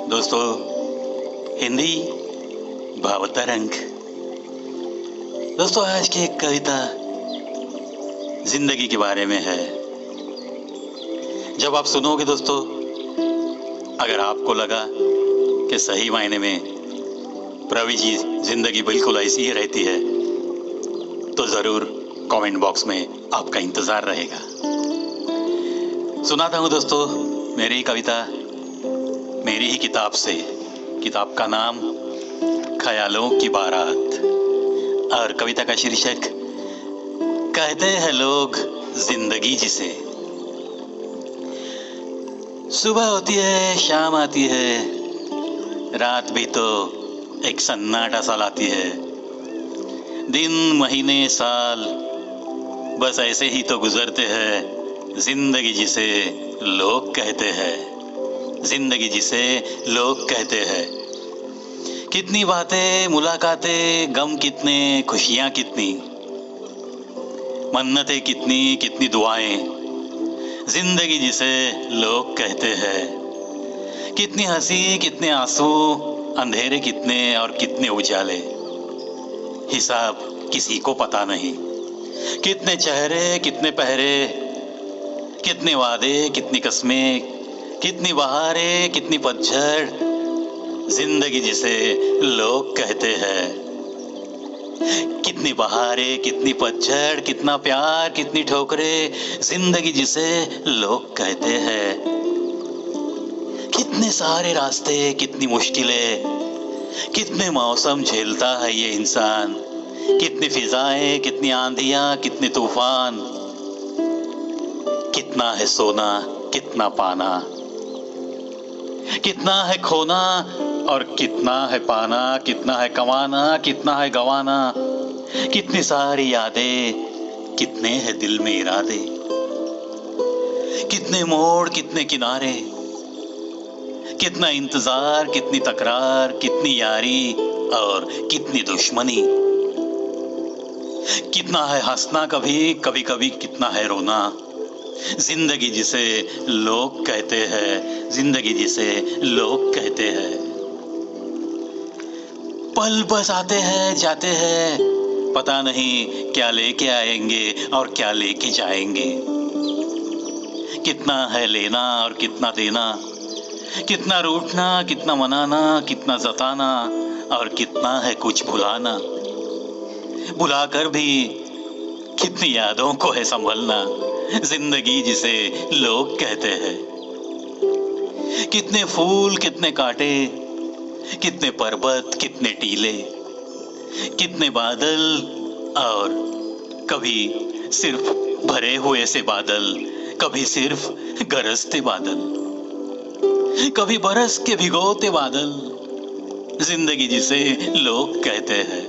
दोस्तों, हिंदी भावतरंग। दोस्तों, आज की एक कविता जिंदगी के बारे में है। जब आप सुनोगे दोस्तों, अगर आपको लगा कि सही मायने में प्रवी जी जिंदगी बिल्कुल ऐसी ही रहती है, तो जरूर कमेंट बॉक्स में आपका इंतजार रहेगा। सुनाता हूँ दोस्तों मेरी कविता, मेरी ही किताब से। किताब का नाम ख्यालों की बारात और कविता का शीर्षक कहते हैं लोग जिंदगी जिसे। सुबह होती है, शाम आती है, रात भी तो एक सन्नाटा सा लाती है। दिन, महीने, साल बस ऐसे ही तो गुजरते हैं। जिंदगी जिसे लोग कहते हैं, जिंदगी जिसे लोग कहते हैं। कितनी बातें, मुलाकातें, गम कितने, खुशियां कितनी, मन्नतें कितनी, कितनी दुआएं। जिंदगी जिसे लोग कहते हैं। कितनी हंसी, कितने आंसू, अंधेरे कितने और कितने उजाले, हिसाब किसी को पता नहीं। कितने चेहरे, कितने पहरे, कितने वादे, कितनी कस्में, कितनी बहारें, कितनी पतझड़। जिंदगी जिसे लोग कहते हैं। कितनी बहारें, कितनी पतझड़, कितना प्यार, कितनी ठोकरें। जिंदगी जिसे लोग कहते हैं। कितने सारे रास्ते, कितनी मुश्किलें, कितने मौसम झेलता है ये इंसान। कितनी फिजाएं, कितनी आंधियां, कितने तूफान। कितना है सोना, कितना पाना, कितना है खोना और कितना है पाना। कितना है कमाना, कितना है गंवाना। कितनी सारी यादें, कितने हैं दिल में इरादे। कितने मोड़, कितने किनारे, कितना इंतजार, कितनी तकरार, कितनी यारी और कितनी दुश्मनी। कितना है हंसना कभी, कभी कभी कितना है रोना। जिंदगी जिसे लोग कहते हैं, जिंदगी जिसे लोग कहते हैं। पल बस आते हैं, जाते हैं, पता नहीं क्या लेके आएंगे और क्या लेके जाएंगे। कितना है लेना और कितना देना, कितना रूठना, कितना मनाना, कितना जताना और कितना है कुछ भुलाना। भुलाकर भी कितनी यादों को है संभलना। जिंदगी जिसे लोग कहते हैं। कितने फूल, कितने कांटे, कितने पर्वत, कितने टीले, कितने बादल और कभी सिर्फ भरे हुए से बादल, कभी सिर्फ गरजते बादल, कभी बरस के भिगोते बादल। जिंदगी जिसे लोग कहते हैं।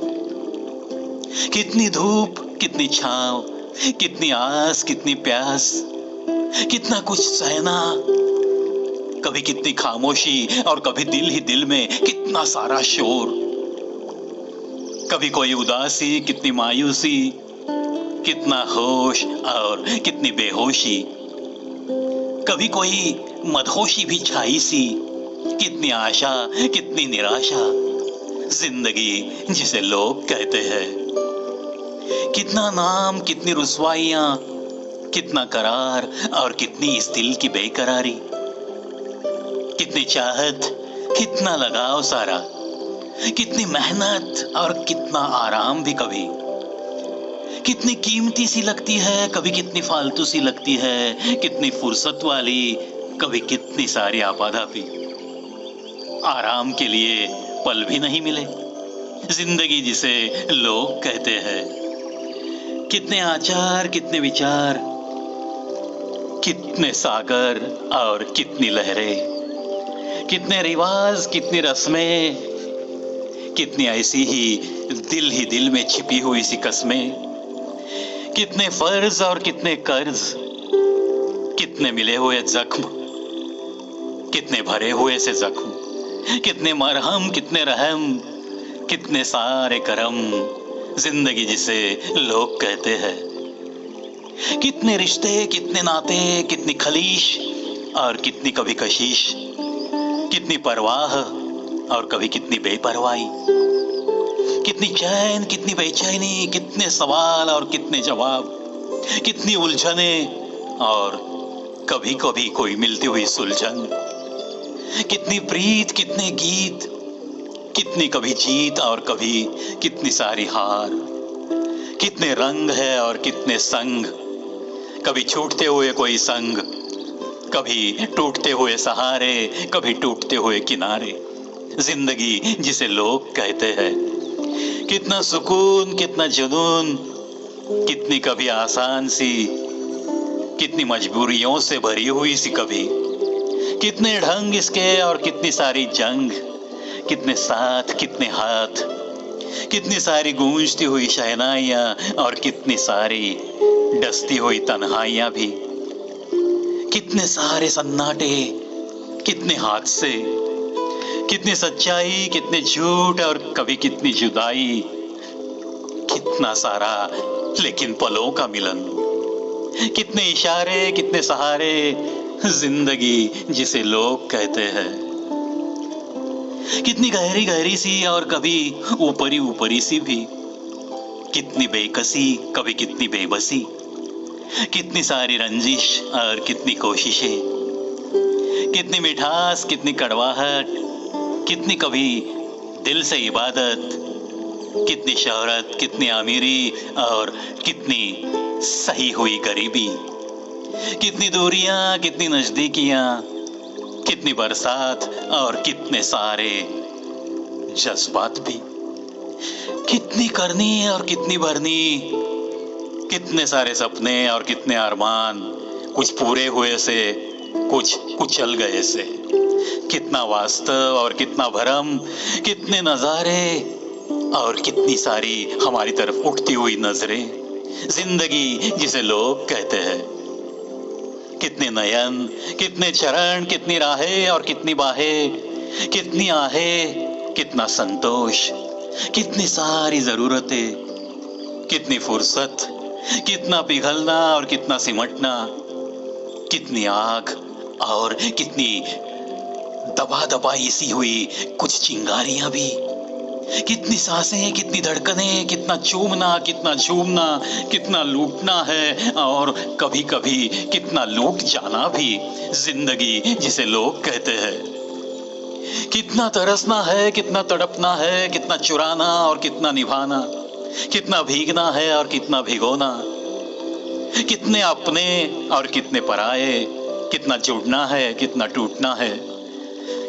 कितनी धूप, कितनी छांव, कितनी आस, कितनी प्यास, कितना कुछ सहना, कभी कितनी खामोशी और कभी दिल ही दिल में कितना सारा शोर। कभी कोई उदासी, कितनी मायूसी, कितना होश और कितनी बेहोशी। कभी कोई मदहोशी भी छाई सी, कितनी आशा, कितनी निराशा। जिंदगी जिसे लोग कहते हैं। कितना नाम, कितनी रुसवाइयां, कितना करार और कितनी इस दिल की बेकरारी। कितनी चाहत, कितना लगाव सारा, कितनी मेहनत और कितना आराम भी कभी। कितनी कीमती सी लगती है, कभी कितनी फालतू सी लगती है। कितनी फुर्सत वाली, कभी कितनी सारी आपाधापी। आराम के लिए पल भी नहीं मिले। जिंदगी जिसे लोग कहते हैं। कितने आचार, कितने विचार, कितने सागर और कितनी लहरें। कितने रिवाज, कितनी रस्में, कितनी ऐसी ही दिल में छिपी हुई सी कस्में। कितने फर्ज और कितने कर्ज, कितने मिले हुए जख्म, कितने भरे हुए से जख्म। कितने मरहम, कितने रहम, कितने सारे करम। जिंदगी जिसे लोग कहते हैं। कितने रिश्ते, कितने नाते, कितनी खलीश और कितनी कभी कशिश। कितनी परवाह और कभी कितनी बेपरवाही, कितनी चैन कितनी बेचैनी, कितने सवाल और कितने जवाब, कितनी उलझने और कभी कभी कोई मिलती हुई सुलझन, कितनी प्रीत कितने गीत, कितनी कभी जीत और कभी कितनी सारी हार, कितने रंग है और कितने संग, कभी छूटते हुए कोई संग, कभी टूटते हुए सहारे, कभी टूटते हुए किनारे। जिंदगी जिसे लोग कहते हैं, कितना सुकून कितना जुनून, कितनी कभी आसान सी, कितनी मजबूरियों से भरी हुई सी कभी, कितने ढंग इसके और कितनी सारी जंग, कितने साथ कितने हाथ, कितनी सारी गूंजती हुई शहनाइयां और कितनी सारी डसती हुई तन्हाइयां भी, कितने सारे सन्नाटे, कितने हादसे, कितनी सच्चाई कितने झूठ और कभी कितनी जुदाई, कितना सारा लेकिन पलों का मिलन, कितने इशारे कितने सहारे। जिंदगी जिसे लोग कहते हैं, कितनी गहरी गहरी सी और कभी ऊपरी ऊपरी सी भी, कितनी बेकसी कभी कितनी बेबसी, कितनी सारी रंजिश और कितनी कोशिशें, कितनी मिठास कितनी कड़वाहट, कितनी कभी दिल से इबादत, कितनी शोहरत कितनी अमीरी और कितनी सही हुई गरीबी, कितनी दूरियां कितनी नजदीकियां, कितनी बरसात और कितने सारे जज्बात भी, कितनी करनी और कितनी भरनी, कितने सारे सपने और कितने अरमान, कुछ पूरे हुए से कुछ कुचल गए से, कितना वास्तव और कितना भरम, कितने नजारे और कितनी सारी हमारी तरफ उठती हुई नजरें। जिंदगी जिसे लोग कहते हैं, कितने नयन कितने चरण, कितनी राहें और कितनी बाहें, कितनी आहें कितना संतोष, कितनी सारी जरूरतें, कितनी फुर्सत, कितना पिघलना और कितना सिमटना, कितनी आग और कितनी दबा दबाई सी हुई कुछ चिंगारियां भी, कितनी सांसें कितनी धड़कनें, कितना चूमना कितना झूमना, कितना लूटना है और कभी कभी कितना लूट जाना भी। जिंदगी जिसे लोग कहते हैं, कितना तरसना है कितना तड़पना है, कितना चुराना और कितना निभाना, कितना भीगना है और कितना भिगोना, कितने अपने और कितने पराए, कितना जुड़ना है कितना टूटना है,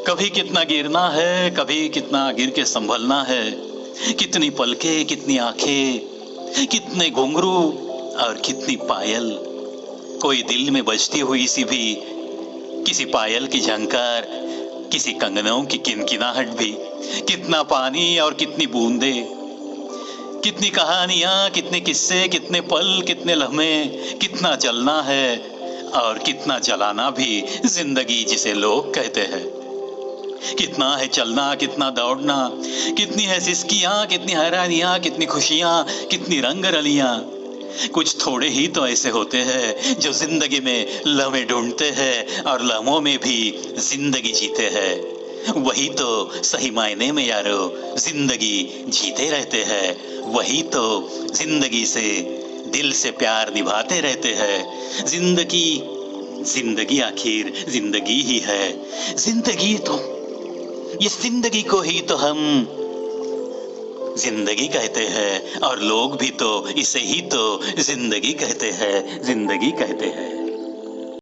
कभी कितना गिरना है कभी कितना गिर के संभलना है, कितनी पलकें कितनी आंखें, कितने घुंघरू और कितनी पायल, कोई दिल में बजती हुई सी भी, किसी पायल की झंकार, किसी कंगनों की किनकिनाहट भी, कितना पानी और कितनी बूंदे, कितनी कहानियां कितने किस्से, कितने पल कितने लम्हे, कितना जलना है और कितना जलाना भी। जिंदगी जिसे लोग कहते हैं, कितना है चलना कितना दौड़ना, कितनी है सिसकियां कितनी हैरानियां, कितनी खुशियां कितनी रंग रलियां। कुछ थोड़े ही तो ऐसे होते हैं जो जिंदगी में लम्हे ढूंढते हैं और लम्हों में भी जिंदगी जीते हैं। वही तो सही मायने में यारो जिंदगी जीते रहते हैं, वही तो जिंदगी से दिल से प्यार निभाते रहते हैं। जिंदगी आखिर जिंदगी ही है, जिंदगी तो इस जिंदगी को ही तो हम जिंदगी कहते हैं और लोग भी तो इसे ही तो जिंदगी कहते हैं, जिंदगी कहते हैं।